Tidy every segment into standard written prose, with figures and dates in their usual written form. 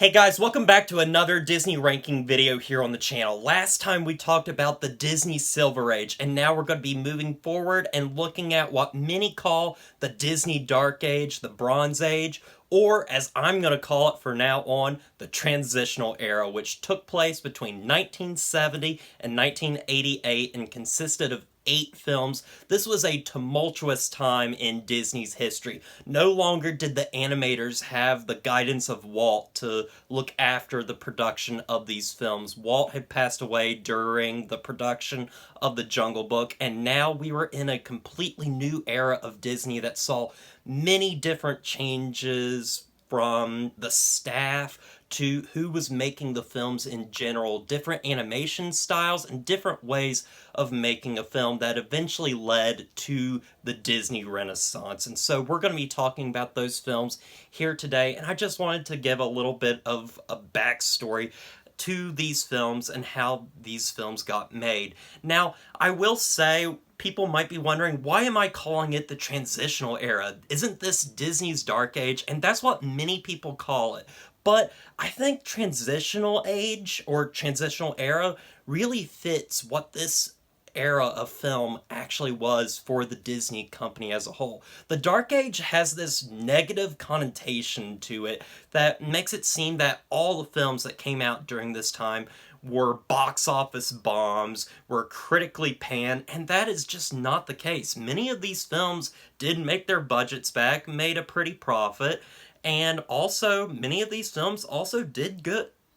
Hey guys, welcome back to another Disney ranking video here on the channel. Last time we talked about the Disney Silver Age, and now we're going to be moving forward and looking at what many call the Disney Dark Age, the Bronze Age, or as I'm going to call it from now on, the Transitional Era, which took place between 1970 and 1988 and consisted of 8 films. This was a tumultuous time in Disney's history. No longer did the animators have the guidance of Walt to look after the production of these films. Walt had passed away during the production of The Jungle Book, and now we were in a completely new era of Disney that saw many different changes from the staff to who was making the films in general, different animation styles and different ways of making a film that eventually led to the Disney Renaissance. And so we're going to be talking about those films here today, and I just wanted to give a little bit of a backstory to these films and how these films got made. Now, I will say, people might be wondering, why am I calling it the Transitional Era? Isn't this Disney's Dark Age? And that's what many people call it. But I think Transitional Age or Transitional Era really fits what this era of film actually was for the Disney company as a whole. The Dark Age has this negative connotation to it that makes it seem that all the films that came out during this time were box office bombs, were critically panned, and that is just not the case. Many of these films did make their budgets back, made a pretty profit, and also many of these films also did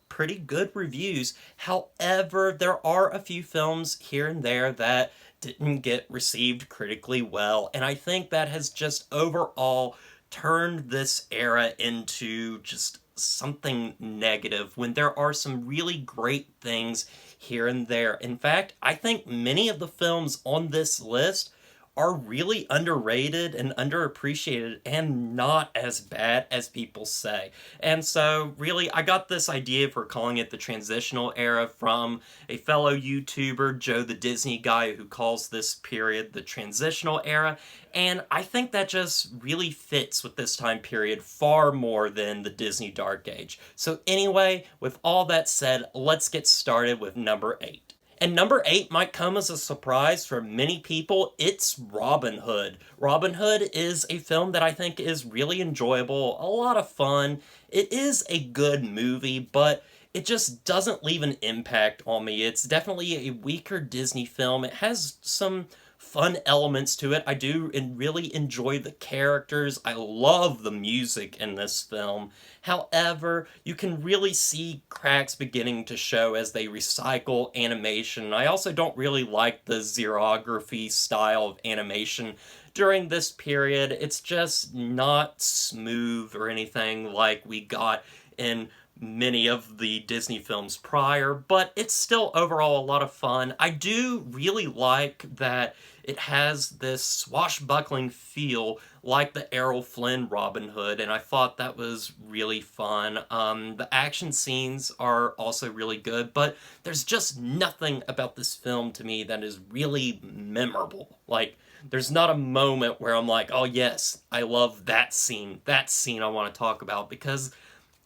pretty good reviews. However, there are a few films here and there that didn't get received critically well, and I think that has just overall turned this era into just something negative when there are some really great things here and there. In fact, I think many of the films on this list are really underrated and underappreciated and not as bad as people say. And so really, I got this idea for calling it the Transitional Era from a fellow YouTuber, Joe the Disney Guy, who calls this period the Transitional Era. And I think that just really fits with this time period far more than the Disney Dark Age. So anyway, with all that said, let's get started with number 8. And number 8 might come as a surprise for many people. It's Robin Hood. Robin Hood is a film that I think is really enjoyable, a lot of fun. It is a good movie, but it just doesn't leave an impact on me. It's definitely a weaker Disney film. It has some fun elements to it. I do really enjoy the characters. I love the music in this film. However, you can really see cracks beginning to show as they recycle animation. I also don't really like the xerography style of animation during this period. It's just not smooth or anything like we got in many of the Disney films prior, but it's still overall a lot of fun. I do really like that it has this swashbuckling feel like the Errol Flynn Robin Hood, and I thought that was really fun. The action scenes are also really good, but there's just nothing about this film to me that is really memorable. Like, there's not a moment where I'm like, oh yes, I love that scene I want to talk about, because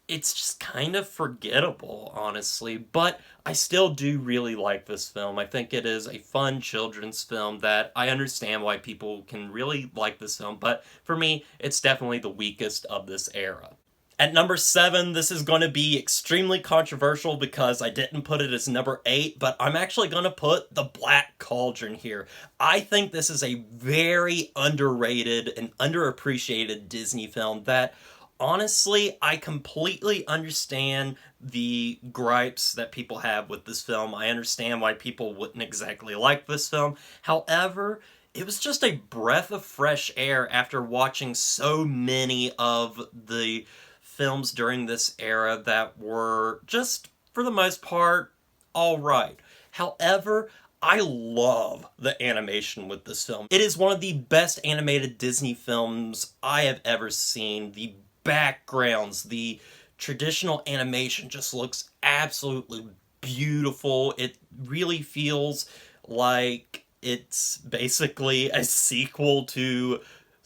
it's just kind of forgettable, honestly, but I still do really like this film. I think it is a fun children's film that I understand why people can really like this film, but for me, it's definitely the weakest of this era. At number 7, this is going to be extremely controversial because I didn't put it as number 8, but I'm actually going to put The Black Cauldron here. I think this is a very underrated and underappreciated Disney film that, honestly, I completely understand the gripes that people have with this film. I understand why people wouldn't exactly like this film. However, it was just a breath of fresh air after watching so many of the films during this era that were just, for the most part, alright. However, I love the animation with this film. It is one of the best animated Disney films I have ever seen. The backgrounds, the traditional animation just looks absolutely beautiful. It really feels like it's basically a sequel to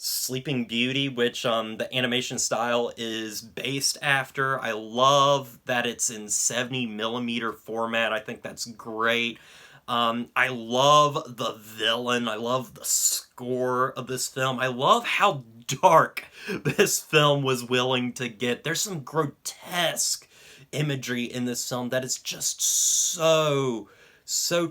Sleeping Beauty, which the animation style is based after. I love that it's in 70mm format. I think that's great. I love the villain. I love the score of this film. I love how dark this film was willing to get. There's some grotesque imagery in this film that is just so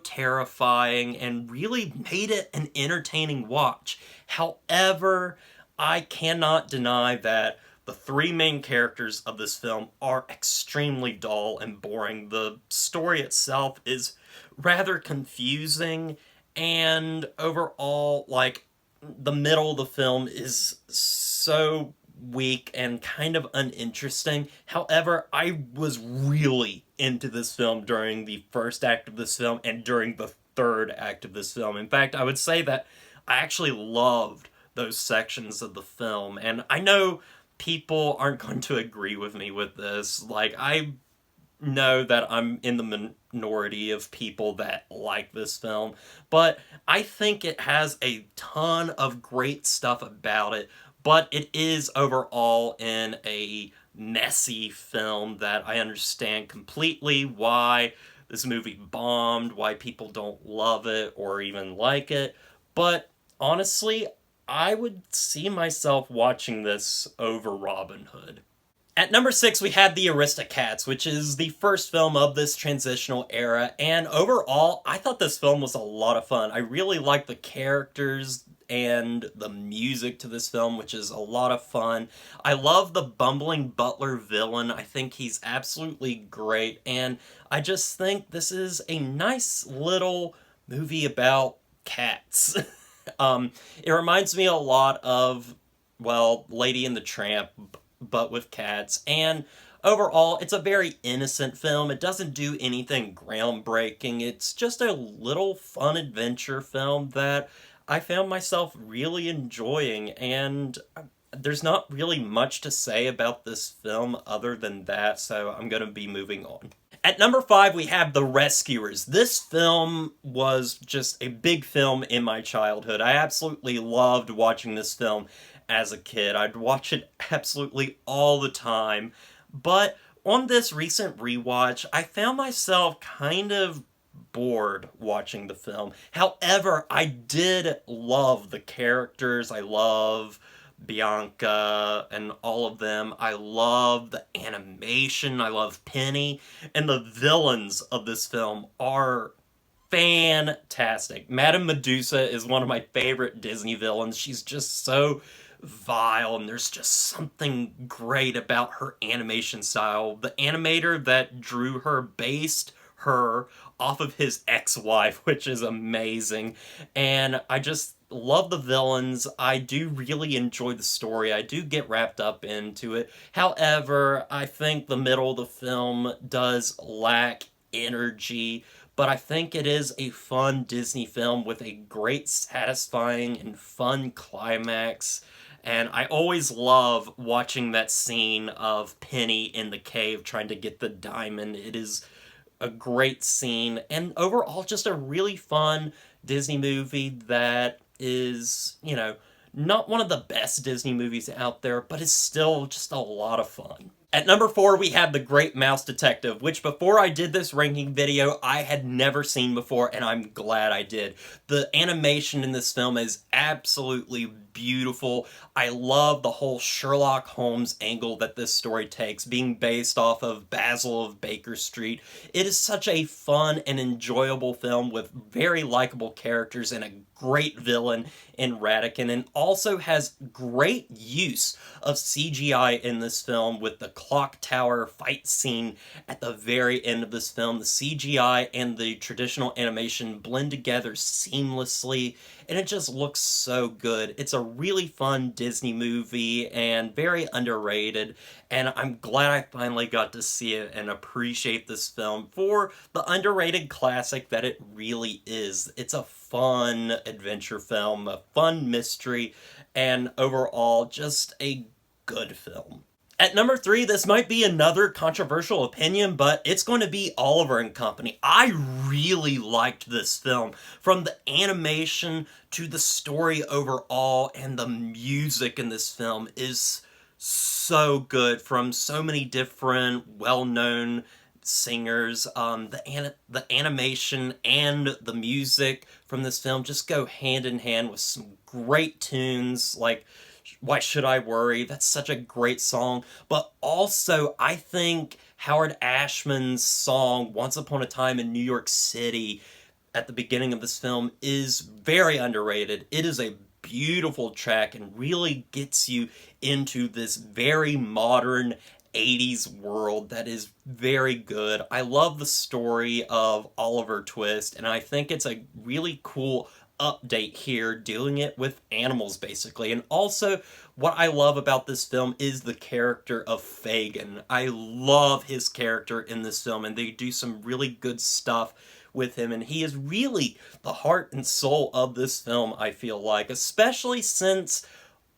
terrifying and really made it an entertaining watch. However, I cannot deny that the three main characters of this film are extremely dull and boring. The story itself is rather confusing, and overall, like, the middle of the film is so weak and kind of uninteresting. However, I was really into this film during the first act of this film and during the third act of this film. In fact, I would say that I actually loved those sections of the film, and I know people aren't going to agree with me with this. Like, I know that I'm in the minority of people that like this film, but I think it has a ton of great stuff about it, but it is overall in a messy film that I understand completely why this movie bombed, why people don't love it or even like it, but honestly, I would see myself watching this over Robin Hood. At number 6, we had the Aristocats, which is the first film of this transitional era, and overall, I thought this film was a lot of fun. I really liked the characters and the music to this film, which is a lot of fun. I love the bumbling butler villain. I think he's absolutely great, and I just think this is a nice little movie about cats. It reminds me a lot of, well, Lady and the Tramp, but with cats, and overall, it's a very innocent film. It doesn't do anything groundbreaking. It's just a little fun adventure film that I found myself really enjoying, and there's not really much to say about this film other than that, so I'm going to be moving on. At number 5, we have The Rescuers. This film was just a big film in my childhood. I absolutely loved watching this film as a kid. I'd watch it absolutely all the time. But on this recent rewatch, I found myself kind of bored watching the film. However, I did love the characters. I love Bianca and all of them. I love the animation. I love Penny. And the villains of this film are fantastic. Madame Medusa is one of my favorite Disney villains. She's just so vile, and there's just something great about her animation style. The animator that drew her based her off of his ex-wife, which is amazing, and I just love the villains. I do really enjoy the story. I do get wrapped up into it. However, I think the middle of the film does lack energy, but I think it is a fun Disney film with a great, satisfying, and fun climax. And I always love watching that scene of Penny in the cave trying to get the diamond. It is a great scene, and overall just a really fun Disney movie that is, you know, not one of the best Disney movies out there, but is still just a lot of fun. At number 4, we have The Great Mouse Detective, which before I did this ranking video, I had never seen before, and I'm glad I did. The animation in this film is absolutely beautiful. I love the whole Sherlock Holmes angle that this story takes, being based off of Basil of Baker Street. It is such a fun and enjoyable film with very likable characters and a great villain in Radican, and also has great use of CGI in this film with the clock tower fight scene at the very end of this film. The CGI and the traditional animation blend together seamlessly, and it just looks so good. It's a really fun Disney movie and very underrated, and I'm glad I finally got to see it and appreciate this film for the underrated classic that it really is. It's a fun adventure film, a fun mystery, and overall just a good film. At number 3, this might be another controversial opinion, but it's going to be Oliver and Company. I really liked this film. From the animation to the story overall, and the music in this film is so good from so many different well-known singers. The animation and the music from this film just go hand in hand with some great tunes like Why Should I Worry? That's such a great song. But also, I think Howard Ashman's song Once Upon a Time in New York City at the beginning of this film is very underrated. It is a beautiful track and really gets you into this very modern 80s world that is very good. I love the story of Oliver Twist, and I think it's a really cool update here, doing it with animals basically. And also, what I love about this film is the character of Fagin. I love his character in this film, and they do some really good stuff with him, and he is really the heart and soul of this film, I feel like, especially since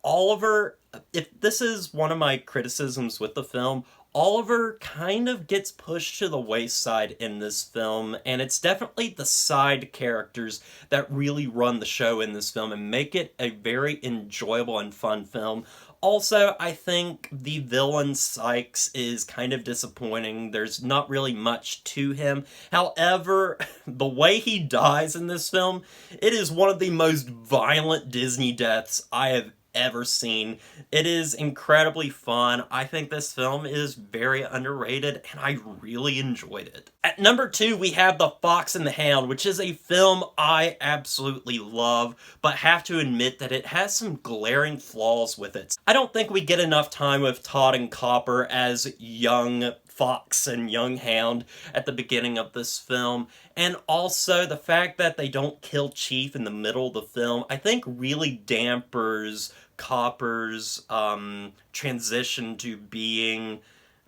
Oliver, if this is one of my criticisms with the film, Oliver kind of gets pushed to the wayside in this film, and it's definitely the side characters that really run the show in this film and make it a very enjoyable and fun film. Also, I think the villain Sykes is kind of disappointing. There's not really much to him. However, the way he dies in this film, it is one of the most violent Disney deaths I have ever seen. It is incredibly fun. I think this film is very underrated, and I really enjoyed it. At number 2, we have The Fox and the Hound, which is a film I absolutely love, but have to admit that it has some glaring flaws with it. I don't think we get enough time with Todd and Copper as young Fox and young Hound at the beginning of this film, and also the fact that they don't kill Chief in the middle of the film, I think really dampers Copper's transition to being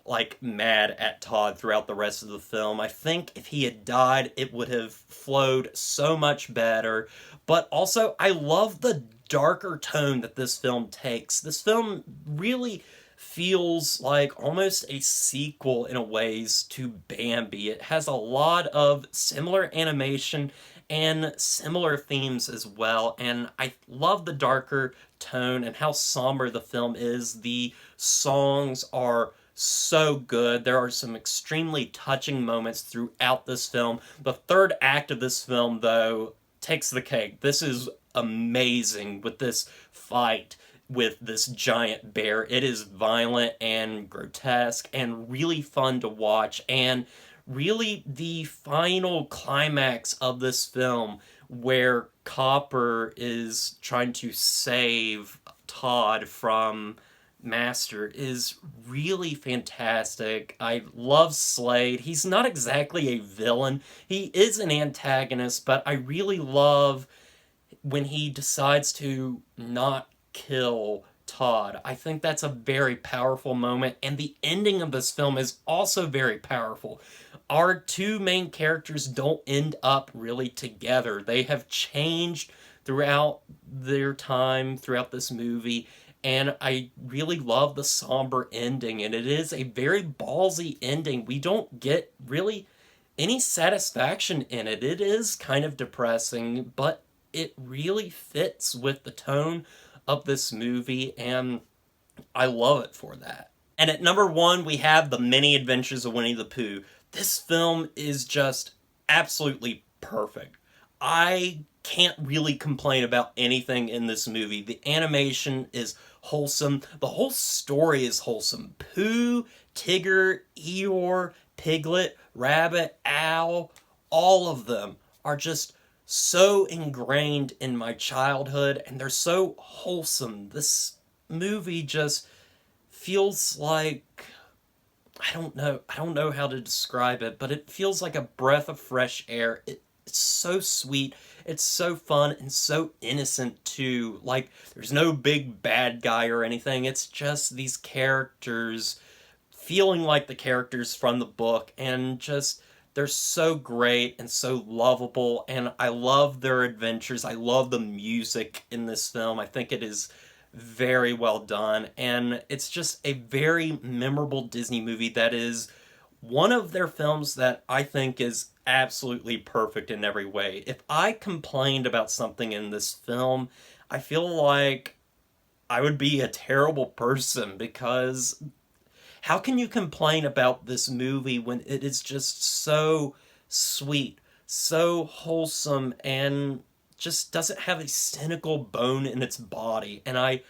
like mad at Todd throughout the rest of the film. I think if he had died, it would have flowed so much better. But also, I love the darker tone that this film takes. This film really feels like almost a sequel in a ways to Bambi. It has a lot of similar animation and similar themes as well, and I love the darker tone and how somber the film is. The songs are so good. There are some extremely touching moments throughout this film. The third act of this film, though, takes the cake. This is amazing with this fight with this giant bear. It is violent and grotesque and really fun to watch, and really the final climax of this film where Copper is trying to save Todd from Master is really fantastic. I love Slade. He's not exactly a villain. He is an antagonist, but I really love when he decides to not kill Todd. I think that's a very powerful moment, and the ending of this film is also very powerful. Our two main characters don't end up really together. They have changed throughout their time throughout this movie, and I really love the somber ending, and it is a very ballsy ending. We don't get really any satisfaction in it. It is kind of depressing, but it really fits with the tone of this movie, and I love it for that. And at number 1, we have The Many Adventures of Winnie the Pooh. This film is just absolutely perfect. I can't really complain about anything in this movie. The animation is wholesome. The whole story is wholesome. Pooh, Tigger, Eeyore, Piglet, Rabbit, Owl, all of them are just so ingrained in my childhood, and they're so wholesome. This movie just feels like, I don't know how to describe it, but it feels like a breath of fresh air. It's so sweet, it's so fun, and so innocent too. Like, there's no big bad guy or anything. It's just these characters feeling like the characters from the book, and just they're so great and so lovable, and I love their adventures. I love the music in this film. I think it is very well done, and it's just a very memorable Disney movie that is one of their films that I think is absolutely perfect in every way. If I complained about something in this film, I feel like I would be a terrible person, because how can you complain about this movie when it is just so sweet, so wholesome, and just doesn't have a cynical bone in its body? And I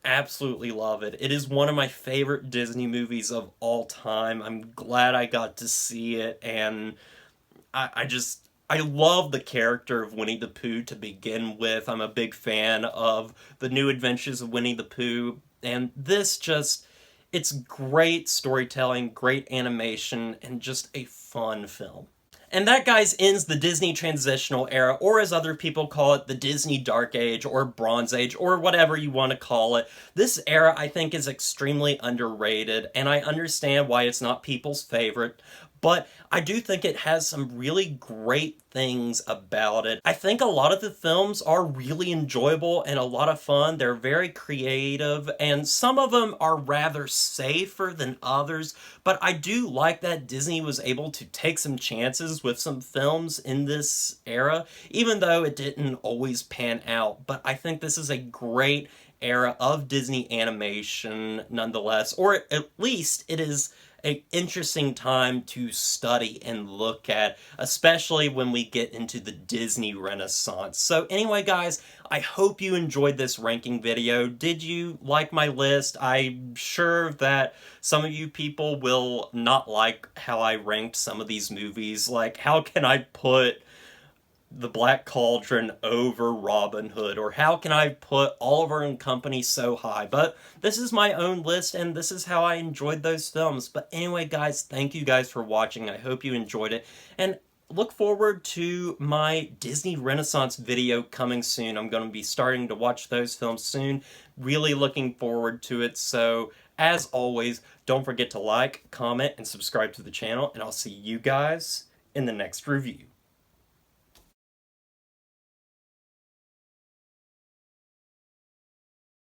absolutely love it. It is one of my favorite Disney movies of all time. I'm glad I got to see it, and I love the character of Winnie the Pooh to begin with. I'm a big fan of the New Adventures of Winnie the Pooh, and this just, it's great storytelling, great animation, and just a fun film. And that, guys, ends the Disney Transitional Era, or as other people call it, the Disney Dark Age, or Bronze Age, or whatever you want to call it. This era, I think, is extremely underrated, and I understand why it's not people's favorite, but I do think it has some really great things about it. I think a lot of the films are really enjoyable and a lot of fun. They're very creative, and some of them are rather safer than others, but I do like that Disney was able to take some chances with some films in this era, even though it didn't always pan out. But I think this is a great era of Disney animation nonetheless, or at least it is an interesting time to study and look at, especially when we get into the Disney Renaissance. So anyway, guys, I hope you enjoyed this ranking video. Did you like my list? I'm sure that some of you people will not like how I ranked some of these movies. Like, how can I put The Black Cauldron over Robin Hood, or how can I put Oliver and Company so high? But this is my own list, and this is how I enjoyed those films. But anyway, guys, thank you guys for watching. I hope you enjoyed it, and look forward to my Disney Renaissance video coming soon. I'm going to be starting to watch those films soon. Really looking forward to it. So as always, don't forget to like, comment, and subscribe to the channel, and I'll see you guys in the next review.